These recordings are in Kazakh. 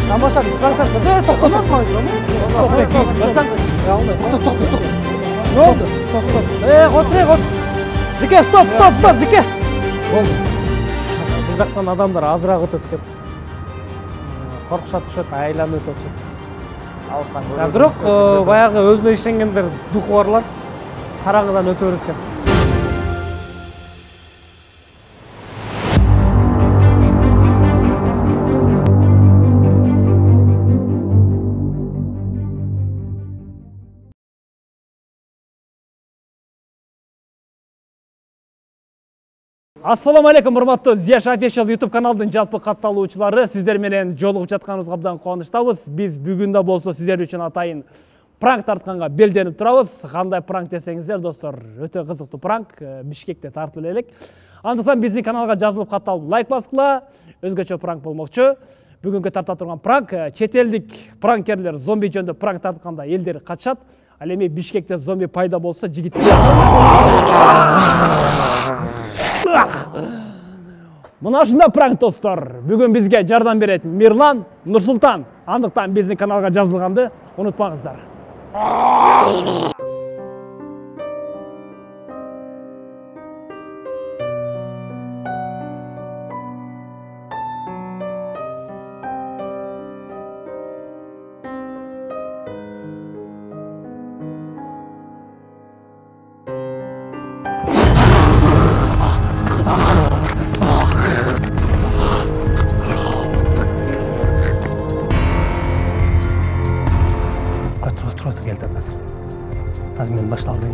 Тамаша biz prank tartacağız. Toktama prank mı? Ne oldu? Stop. Otur. Zike stop. Zike. Oldu. Bu жақтан адамдар азырақ өтеді екен. Қорқышат ұшады, айланып өтеді. Бирок баягы өзүнө ишенгендер духу барлар караңгыдан өтө берет экен. Ассаламу алейкум, урматтуу Зияш Official YouTube каналдын жалпы катталуучулары, сиздер менен жолугуп жатканыбызга абдан кубанычтабыз. Биз бүгүн да болсо сиздер үчүн атайын пранк тартканга белденип турабыз. Кандай пранк десеңиздер, достор, өтө кызыктуу пранк, Бишкекте тартып элек. Андыктан биздин каналга жазылып катталып лайк баскыла. Өзгөчө пранк болмокчу. Бүгүнкү тарта турган пранк чет элдик пранкерлер зомби жөнүндө пранк тартканда элдер качат. Ал эми Бишкекте зомби пайда болсо, жигиттер Мына ушундай пранк, достор. Бүгүн бизге жардам берет Мирлан, Нурсултан. Андыктан биздин каналга жазылганды унутпаңыздар. Аз мен башталды.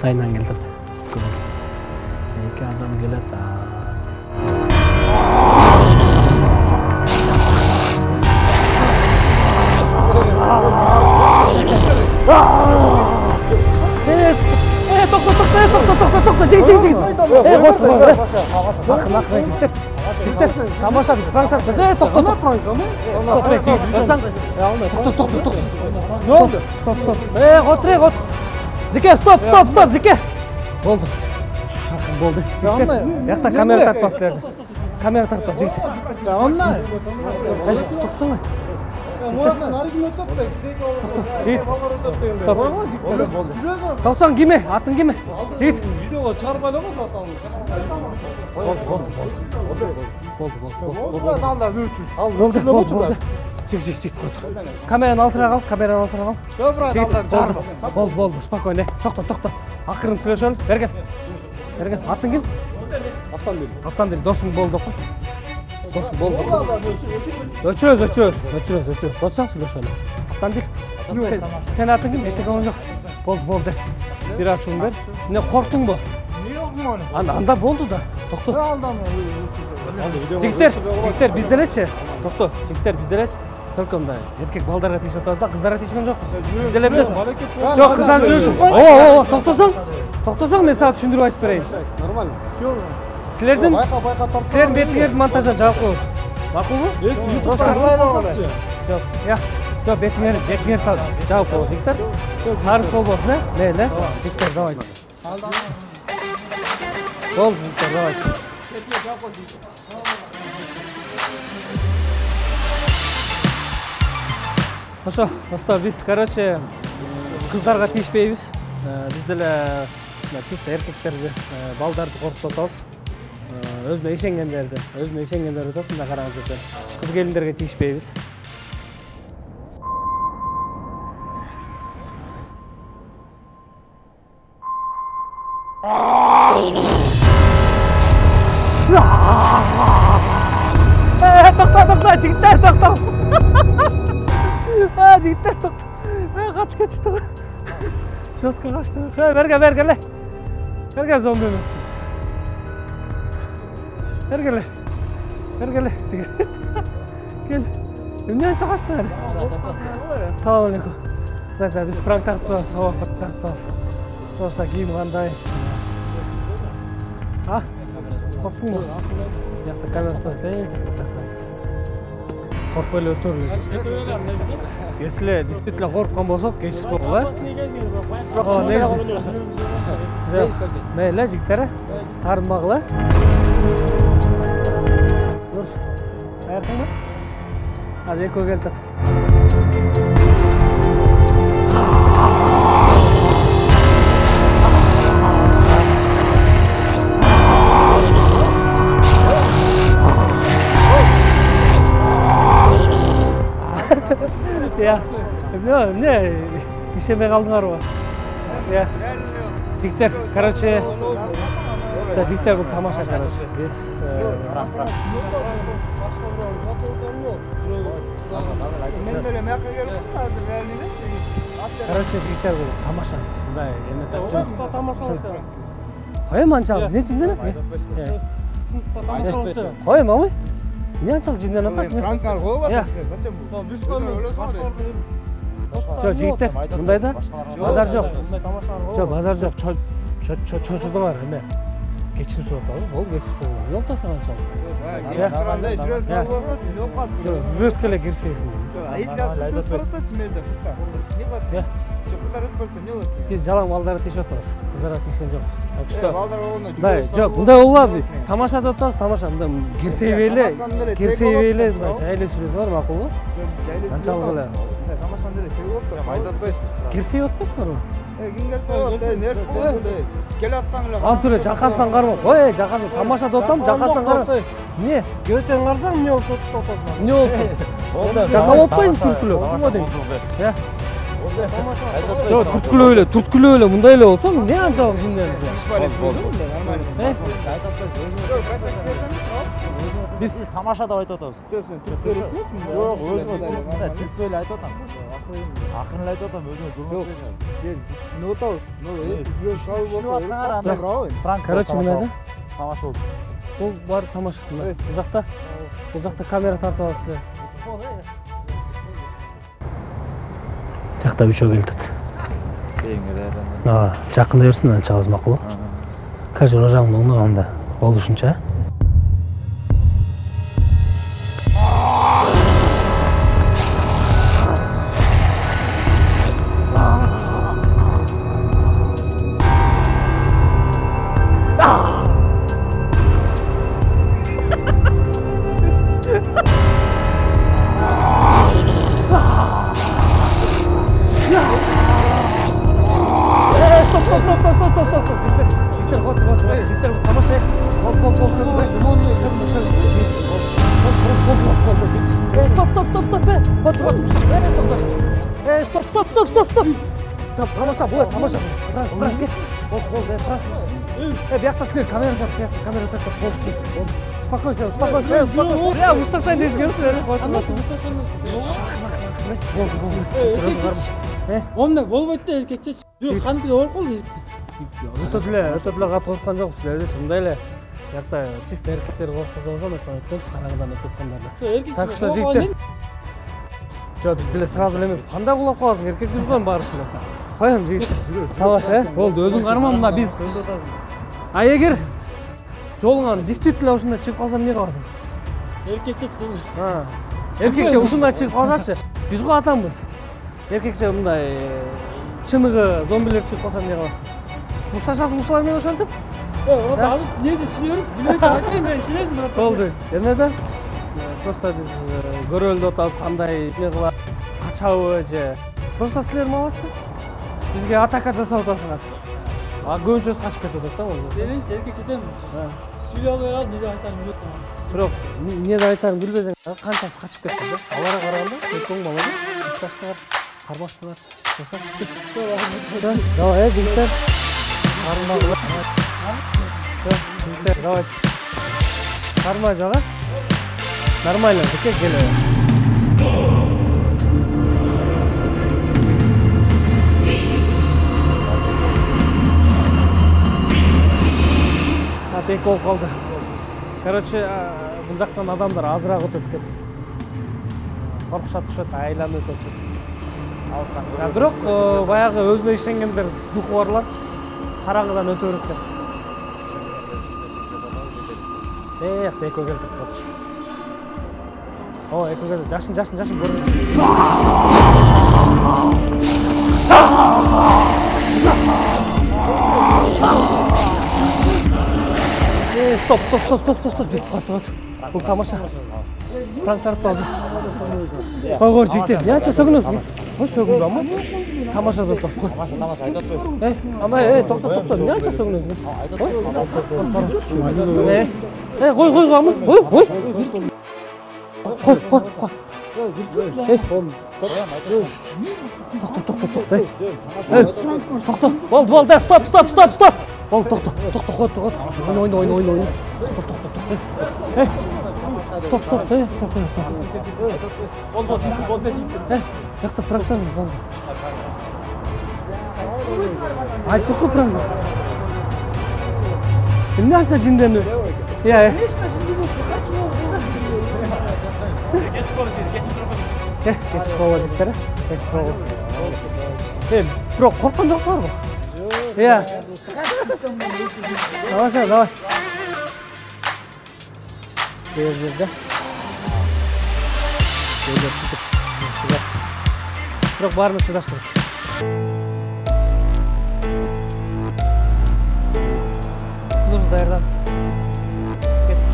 Тайнан келді. Екі адам келеді. Тоқта, жігіт. Ақын, жігіттер. Тамаша біз пранк тартып. Тоқтама пранк ма? Стоп, жігіт. Тоқта. Не oldu? Стоп. Отыр. Зике, стоп, Зике. Болды. Шақын болды. Яқта камера тартпа сілерді. Камера тартпа, жігіт. Ондай? Тоқтсаңа. Жігіт. Стоп. Тоқсаң кеме, атын кеме. Жігіт. Видеоға чарбайлы ғой, Болды. Болды. Жігіт қойды. Камераны алтыра қал. Болды, спокойно. Тоқта. Ақырын сөйлешөл. Берген. Атын кел? Автандел. Досың болды қой. Өчірөз. Досаң сөйлешөл. Автандел. Сен атын кел? Ештек оңын жоқ. Болды. Bir açуын бер. Не қорқтың ба? Анда болды да. Тоқта. Жігіттер, bizделече. Тоқта. Жігіттер, bizделече. Только мындай еркек балдарға тиіс отабыз да, қыздарға тиіскен жоқпыз. Бізделе білесің? Жоқ, қыздан жүруші. Тоқтасаң, мен саған түсіндіріп айтып берейін. Нормально. Сілердің бетіңердің монтаждан жауап қойыңыз. Мақұл бұ? Жоқ, бетіңер жауап қойыңыз, жігіттер. Қарыз бол болсын, ле, жігіттер, давайте. Болды, жігіттер, давайте. Хорошо, достар, біз, қыздарға тиішпейбіз. Біз деле чисто еркектерді, балдарды қорқытып атабыз. Өзіне ишенгендерді өтіп, мына қараңыздар. Қыз келіндерге тиішпейбіз. Тоқта, жігіттер, тоқта. Жігіттер, тоқта. Қачып кетішті ғой. Жосқа қашты ғой. Бергеле. Бергеле зомби емес. Бергеле. Кел. Эмнеден чыгаштыңар? Салам алейкум. Значит, биз пранк тартып, сабак тартып. Просто кийим кандай? А? Корктуңбу? Жакта камера тартып, коркпой эле өтөрүлүш. Если действительно корккон болсок, кечип болду, э? Жок, мейли, жигиттер, таарынбагыла. Дурус. Даярсыңбы? Азыр экөө келип атат. Ya, ne işeme kaldınlar ya. Jigitler, короче, jigitler bu tamaşa короче. Biz короче, jigitler bu tamaşa. Bunday endi Koyayım ançal, ne cindenesiz? Koyayım ama. Ne ançal cinden atasın? Ya. Жоқ, жігіттер, мұндайда базар жоқ. Жоқ, базар жоқ. Чочудыңар, эме. Кечин сураттабыз, бол кечиш болду. Не олтасың анчалык? Жүрөскө эле кирсейсиң. Если отпустят просто чимерде кыздар. Не кылат? Жок, кыздар өтпөсө не болот? Биз жалаң балдарды тешип атабыз. Кыздарга тешкен жокпуз. Так что балдар болгондо жүрөбүз. Жок, мындай болбойт. Тамашада отурабыз, тамаша мындай кирсейбейли, жайлы сүйлөсө бар, макулбу? Анчалык эле. Тамашаны деле чек болуп туруп айтып атпайсызбы? Кирсейип атпайсыңарбы? Ким керсе болот, нерсе болду. Келип атсаң эле. Антуре жакасынан карма. Ой, жакасы тамашада отам, жакасынан кара. Эмне? Göten карасаң, эмне болуп чочуп отосуң? Эмне болупту? Жакалап атпайсың түрткүлөп? Э? Жок, түрткүлөп эле мындай эле болсо, эмне анчалык жинден? Biz tamaşada aytып атабыз. Сен түрткүлөп эмнечи мында? Жок, өзүңө түрткүлөп айтып атам. Акырын айтып атам, өзүңө журналист. Сен түшүнүп атабыз. Түшүнүп атсаңар андай пранк. Короче, мындай тамаша болду. Бул бар тамаша. Бул жакта камера тартып алат силер. Жакта үчөө келдит. Жакында берсин, анча аз макул. Кажы рожаңды оңдоганда болушунча. Стоп. Тамаша, бой, тамаша. Пранк. Биякта силер камера тартып болуп чыгып. Успокойся. Я усташайын десеңерчи. Онда болбойт да эркекче. Жок, кантип болуп калды? Өтөп эле кат корккон жокпуз силер. Мындай эле биякта чисто эркектер коркуп болсо, өткөнчү караңгыдан өтүп аткандарда. Так что жигиттер. Жок, биз деле сразу эле кандай кулап каласың? Эркекбиз го баарысы эле. Коем жигиттер. Тамаша, болду, өзүң карма мына биз. А эгер жолуңан действительно ушундай чыгып калсам эмне кыласың? Эркекче сен. Эркекче ушундай чыгып калсачы, биз го атамбыз. Эркекче мындай чыныгы зомбилер чыгып калса эмне кыласың? Мушташасың ушулар менен ошентип? Азыр эмне деп түшүнөм? Билбей атпайм, мен ишенесиң, брат. Болду. Эмнеден? Просто биз көрөлүп атабыз кандай эмне кылат, качабы же. Просто силер молодцы. Бизге атака жасап атасыңар. А көбүнчөсү качып кетип атат да болду. Менин эркекчеден сүйлөй албай калып, эмне деп айтарымды билбейм. Бирок эмне деп айтарымды билбесең, канчасы качып кетти да. Аларга караганда өтөң молодец. Мушташтар, кармаштар. Жасап кетти. Давай, жигиттер. Кармагыла. Жигиттер, давай. Карма жага. Нормально, келе. Tek ol kaldı. Короче, бул жактан адамдар азыраак өтөт экен. коркушатышат, айланып өтөтүшөт. Алыстан Бирок баягы өзүнө ишенгендер духу барлар караңгыдан өтө берет экен. Экөө келдик болчу. О, экөө келди. Жашын көрүнүп. Стоп. Бул тамаша. Пранктар таза. Койгор жигиттер. Няча сөгүнөсүң? Кой сөгүнбө ама. Тамашада топ кой. Тамаша айтат койсуң. Ама токто. Няча сөгүнөсүң? Кой ама. Кой. Кой. Токто. Болду. Стоп. Болду, токто. Ойно. Стоп. Болду. Якта пранктар болду. Айттык го пранк. Эмне анча жинденүү? Эч жинди эмес, качы болду. Geç olacaklar. Bro korktan joksuңар го? Iya. Давай. Жерде. Бирок баарына чыдаштыр. Нуж даярдан. Кеттик.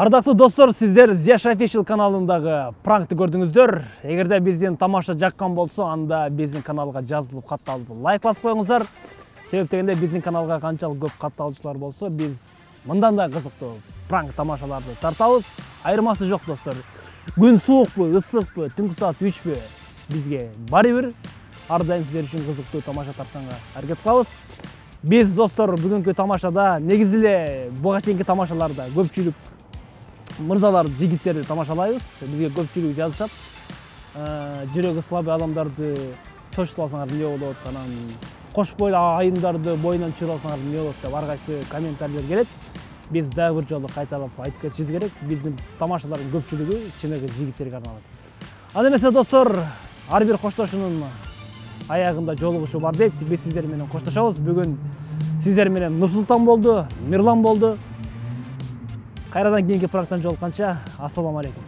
Ардактуу достор, сиздер Zyash Official каналындагы пранкты көрдүңүздөр. Эгерде биздин тамаша жаккан болсо, анда биздин каналга жазылып катталып лайк басып коюңуздар. Себеп дегенде биздин каналга канчалык көп катталуучулар болсо, биз мындан да кызыктуу пранк тамашаларды тартабыз. Айырмасы жок достор. Күн суукпу, ысыкпы, түнкү саат 3пү, бизге баары бир. Ар дайым сиздер үчүн кызыктуу тамаша тартканга аракет кылабыз. Биз достор бүгүнкү тамашада негизи эле буга чейинки тамашаларда көпчүлүк мырзалар, жигиттерди тамашалайбыз. Бизге көпчүлүгү жазышат. Жүрөгү слабый адамдарды чочтуп алсаңар эмне болот, анан кош бойлуу айымдарды боюнан чыгырып алсаңар эмне болот деп ар кайсы комментарийлер келет. Биз дагы бир жолу кайталап айтып кетишибиз керек. Биздин тамашалардын көпчүлүгү чыныгы жигиттерге арналат. Анда эмесе достор, ар бир коштошуунун аягында жолугушуу бар дейт. Биз сиздер менен коштошобуз. Бүгүн сиздер менен Нурсултан болду, Мирлан болду. Кайрадан кийинки пранктан жолукканча, ассаламу алейкум.